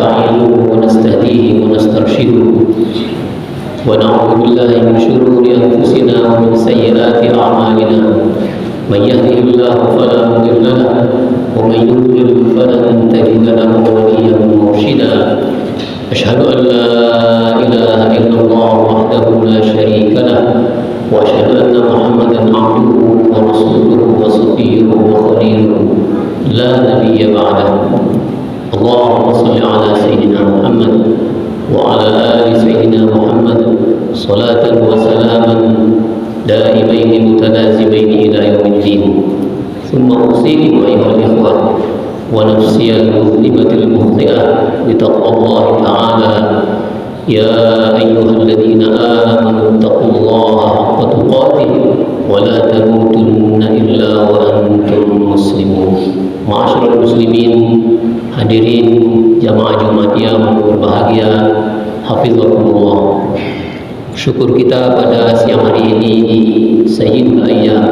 ونستعينه ونستهديه ونسترشده ونعوذ بالله من شرور أنفسنا ومن سيئات أعمالنا من يهده الله فلا مضل له ومن يضلل فلن تجد له وليا مرشدا أشهد أن لا إله إلا الله وحده لا شريك له وأشهد أن محمدا عبده ورسوله وصفيه وخليله لا نبي بعده اللهم صل على سيدنا محمد وعلى آل سيدنا محمد صلاة وسلاما دائمين متلازمين إلى يوم الدين ثم أوصيكم أيها الإخوة ونفسي المذنبة المخطئة بتقوى الله تعالى يا أيها الذين آمنوا اتقوا الله حق تقاته ولا تموتن إلا وأنتم مسلمون. Ma'asyiral muslimin, hadirin jamaah Jumat yang berbahagia, hafizakumullah. Syukur kita pada siang hari ini di Sayyidul Ayyam,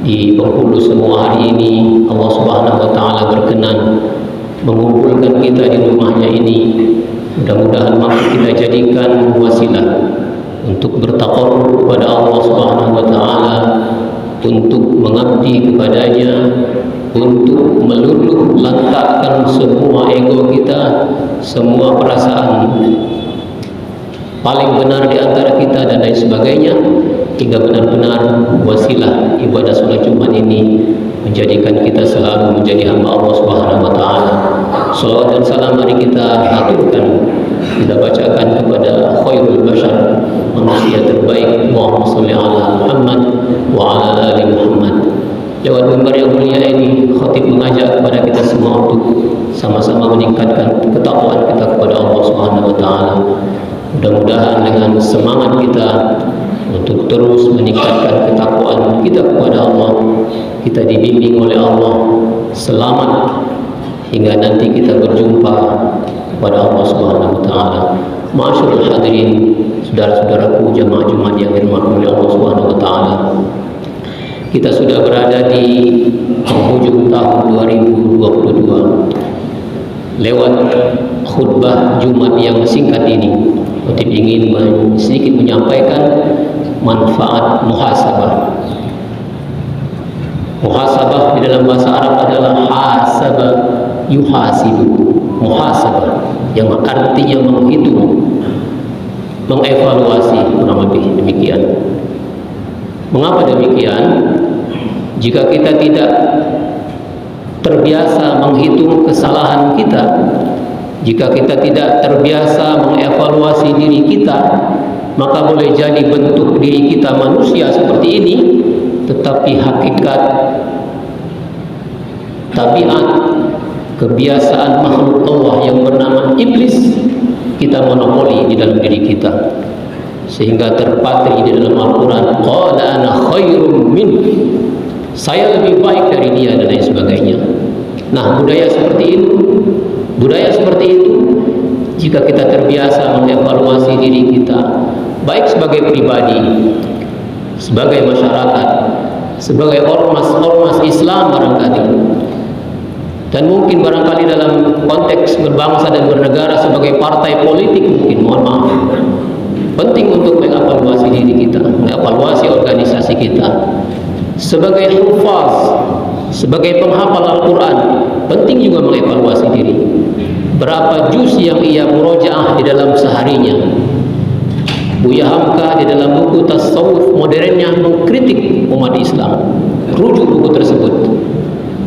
di penghulu semua hari ini Allah Subhanahu wa taala berkenan mengumpulkan kita di rumahnya ini. Mudah-mudahan mampu kita jadikan wasilah untuk bertaqarrub kepada Allah Subhanahu wa taala, untuk mengabdi kepadanya, untuk meluluh lantakkan semua ego kita, semua perasaan paling benar di antara kita dan lain sebagainya, hingga benar-benar wasilah ibadah salat Jumat ini menjadikan kita selalu menjadi hamba Allah Subhanahu wa taala. Salawat dan salam mari kita aturkan, kita bacakan kepada khairul bashar, manusia terbaik, Allahumma shalli ala Muhammad wa ala ali Muhammad. Lewat mimbar yang mulia ini, khatib mengajak kepada kita semua untuk sama-sama meningkatkan ketakwaan kita kepada Allah Subhanahu wa taala. Mudah-mudahan dengan semangat kita untuk terus meningkatkan ketakwaan kita kepada Allah, kita dibimbing oleh Allah selamat hingga nanti kita berjumpa kepada Allah Subhanahu wa taala. Ma'asyiral hadirin, saudara-saudaraku jamaah Jumat yang dirahmati oleh Allah Subhanahu wa taala. Kita sudah berada di penghujung tahun 2022. Lewat khutbah Jumat yang singkat ini, Khatib ingin sedikit menyampaikan manfaat muhasabah. Muhasabah di dalam bahasa Arab adalah hasaba yuhasibu. Muhasabah yang artinya menghitung, mengevaluasi, kurang lebih demikian. Mengapa demikian? Jika kita tidak terbiasa menghitung kesalahan kita, jika kita tidak terbiasa mengevaluasi diri kita, maka boleh jadi bentuk diri kita manusia seperti ini, tetapi hakikat, tabiat, kebiasaan makhluk Allah yang bernama iblis kita monopoli di dalam diri kita, sehingga terpatri di dalam Al-Quran, qala ana khairum min, saya lebih baik dari dia dan lain sebagainya. Nah, budaya seperti itu, jika kita terbiasa mengevaluasi diri kita, baik sebagai pribadi, sebagai masyarakat, sebagai ormas Islam barangkali, dan mungkin barangkali dalam konteks berbangsa dan bernegara sebagai partai politik, mungkin, mohon maaf, penting untuk mengevaluasi diri kita, mengevaluasi organisasi kita. Sebagai hufaz, sebagai penghafal Al-Quran, penting juga mengevaluasi diri. Berapa juz yang ia murojaah di dalam seharinya? Buya Hamka di dalam buku tasawuf modernnya mengkritik umat Islam, rujuk buku tersebut.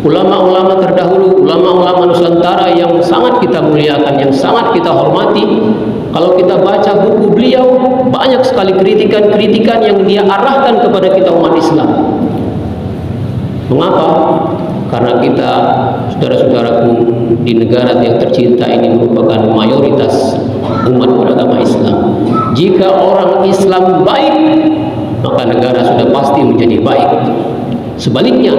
Ulama-ulama terdahulu, ulama-ulama Nusantara yang sangat kita muliakan, yang sangat kita hormati, kalau kita baca buku beliau, banyak sekali kritikan-kritikan yang dia arahkan kepada kita umat Islam. Mengapa? Karena kita, saudara-saudaraku, di negara yang tercinta ini merupakan mayoritas umat beragama Islam. Jika orang Islam baik, maka negara sudah pasti menjadi baik. Sebaliknya,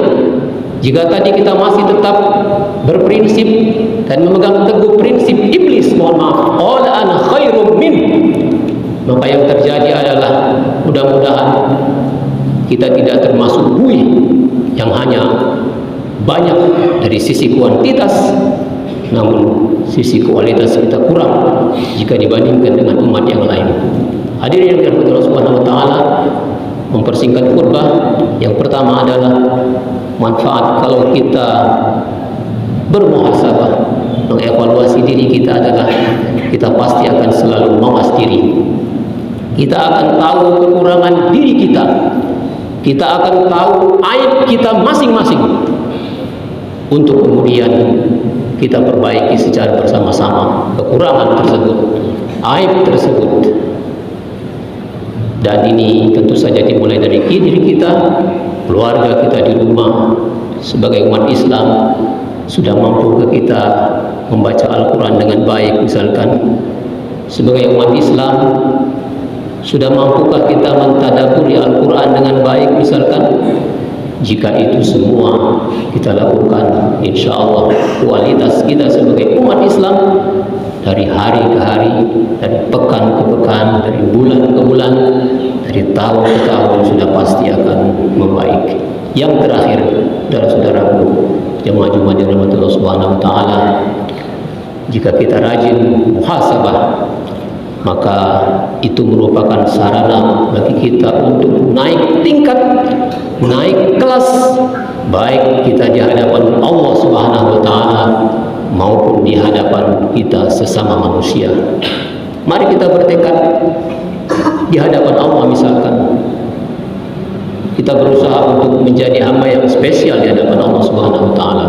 jika tadi kita masih tetap berprinsip dan memegang teguh prinsip iblis, mohon maaf, qala ana khairum min, maka yang terjadi adalah mudah-mudahan kita tidak termasuk buih yang hanya banyak dari sisi kuantitas, namun sisi kualitas kita kurang jika dibandingkan dengan umat yang lain. Hadirin yang dirahmati Allah Subhanahu wa taala, mempersingkat khutbah, yang pertama adalah manfaat kalau kita bermuhasabah, mengevaluasi diri kita adalah kita pasti akan selalu mawas diri. Kita akan tahu kekurangan diri kita. Kita akan tahu aib kita masing-masing. Untuk kemudian kita perbaiki secara bersama-sama kekurangan tersebut, aib tersebut. Dan ini tentu saja dimulai dari diri kita, keluarga kita di rumah. Sebagai umat Islam, sudah mampukah kita membaca Al-Quran dengan baik misalkan? Sebagai umat Islam, sudah mampukah kita mentadaburi Al-Quran dengan baik misalkan? Jika itu semua kita lakukan, insya Allah kualitas kita sebagai umat Islam dari hari ke hari, dari pekan ke pekan, dari bulan ke bulan, dari tahun ke tahun sudah pasti akan membaik. Yang terakhir, saudara-saudaraku, jemaah Jumat yang dirahmati Allah Subhanahu wa taala, jika kita rajin muhasabah, maka itu merupakan sarana bagi kita untuk naik tingkat, naik kelas, baik kita di hadapan Allah Subhanahu wa taala maupun di hadapan kita sesama manusia. Mari kita bertekad di hadapan Allah, misalkan kita berusaha untuk menjadi hamba yang spesial di hadapan Allah Subhanahu wa taala.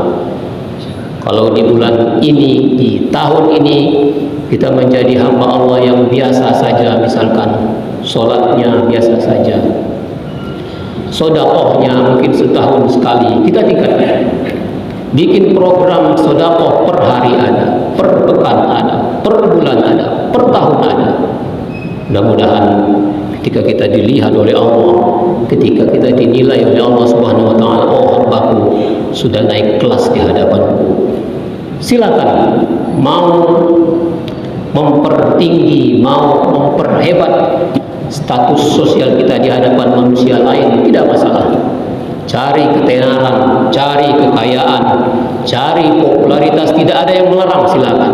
Kalau di bulan ini, di tahun ini kita menjadi hamba Allah yang biasa saja, misalkan sholatnya biasa saja, sedekahnya mungkin setahun sekali kita tingkatkan, bikin program sedekah per hari ada, per pekan ada, per bulan ada, per tahun ada. Mudah-mudahan ketika kita dilihat oleh Allah, ketika kita dinilai oleh Allah Subhanahu wa taala, oh hambaku sudah naik kelas di hadapanku. Silakan mau mempertinggi, mau memperhebat status sosial kita di hadapan manusia lain, tidak masalah. Cari ketenaran, cari kekayaan, cari popularitas, tidak ada yang melarang, silakan.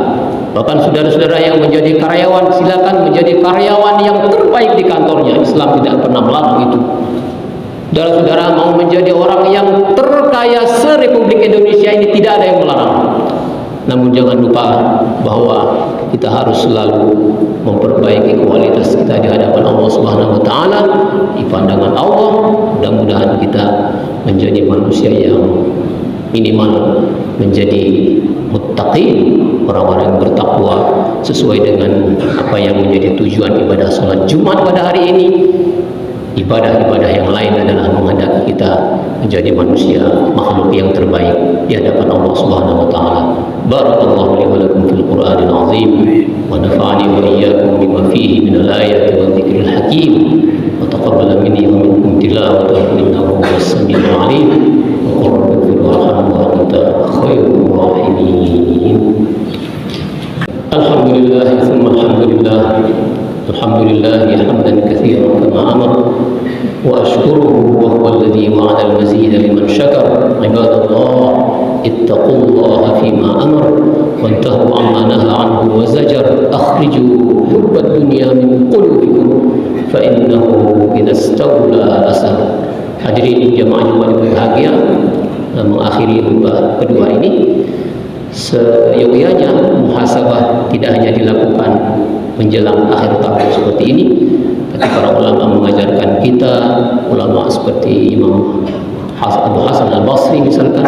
Bahkan saudara-saudara yang menjadi karyawan, silakan menjadi karyawan yang terbaik di kantornya. Islam tidak pernah melarang itu. Saudara-saudara mau menjadi orang yang terkaya se-Republik Indonesia ini, tidak ada yang melarang. Namun jangan lupa bahwa kita harus selalu memperbaiki kualitas kita di hadapan Allah Subhanahu wa taala, di pandangan Allah. Mudah-mudahan kita menjadi manusia yang minimal menjadi muttaqin, orang-orang yang bertakwa sesuai dengan apa yang menjadi tujuan ibadah salat Jumat pada hari ini. Ibadah-ibadah yang lain adalah menghendaki kita menjadi manusia, makhluk yang terbaik di hadapan Allah Subhanahu wa taala. Barakallahu li wa lakum fil Qur'anil azim wa nafa'ani wa iyyakum bima fihi min al-ayati wa dzikril hakim wa taqabbala minni wa minkum tilawatahu innahu was-sami'ul 'alim wa qul rabbi warhamhu wa anta khairur rahimin. Alhamdulillah thumma alhamdulillah. Alhamdulillah hamdan katsiran kama amara wa ashkuruhu wa huwa alladhi wa'ada al-mazid liman syakara. Ibadallah ittaqullaha fima amara wa intahu amma naha anhu wa zajar. Akhriju hubbad dunya min qulubikum fa innahu idza istawla asar. Hadirin jemaah Jumat yang berbahagia, mengakhiri khutbah kedua ini, seyogyanya muhasabah tidak hanya dilakukan menjelang akhir tahun seperti ini, tapi para ulama mengajarkan kita, ulama seperti Imam Abu Hasan Al-Basri misalkan,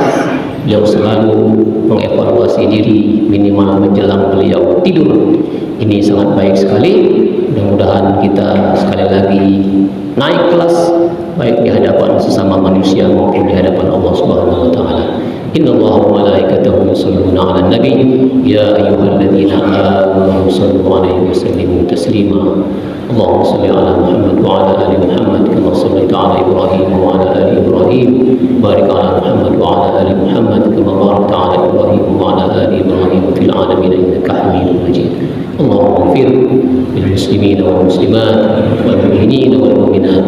beliau selalu mengevaluasi diri minimal menjelang beliau tidur. Ini sangat baik sekali. Mudah-mudahan kita sekali lagi naik kelas, baik di hadapan sesama manusia maupun di hadapan Allah Subhanahu wa taala. Inna Allah wa malaikatahu yusalluna 'alan nabi ya ayyuhalladzina amanu sallu 'alaihi wa sallimu taslima. Allahumma shalli 'ala Muhammad wa 'ala ali Muhammad kama shallaita 'ala Ibrahim wa 'ala ali Ibrahim. Barik 'ala Muhammad wa 'ala ali Muhammad kama barakta 'ala Ibrahim wa 'ala ali Ibrahim fil 'alamin innaka Hamidum Majid. Allahumma ighfir lil muslimina wal muslimat wal mu'minina wal mu'minat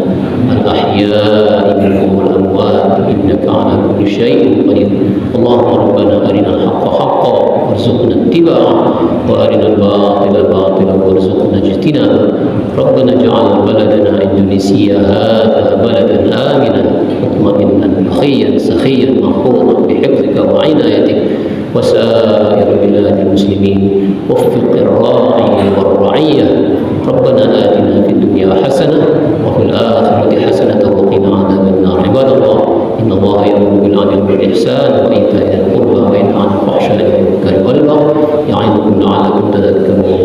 al ahya'i minhum wal amwat innaka 'ala kulli syai'in qadir. اللهم ربنا أرنا الحق حقا وارزقنا اتباعه وأرنا الباطل باطلا وارزقنا اجتنابه. ربنا اجعل بلدنا إندونيسيا هذا بلدا آمنا مطمئنا بخيا سخيا محفوظا بحفظك وعنايتك وسائر بلاد المسلمين. وفق الراعي والرعية. ربنا آتنا في الدنيا حسنة وفي الآخرة حسنة وقنا عذاب النار. عباد الله، إن الله يأمر بالعدل والإحسان وإيتاء ذي القربى وينهى عن الفحشاء والمنكر والبغي يعظكم لعلكم تذكرون.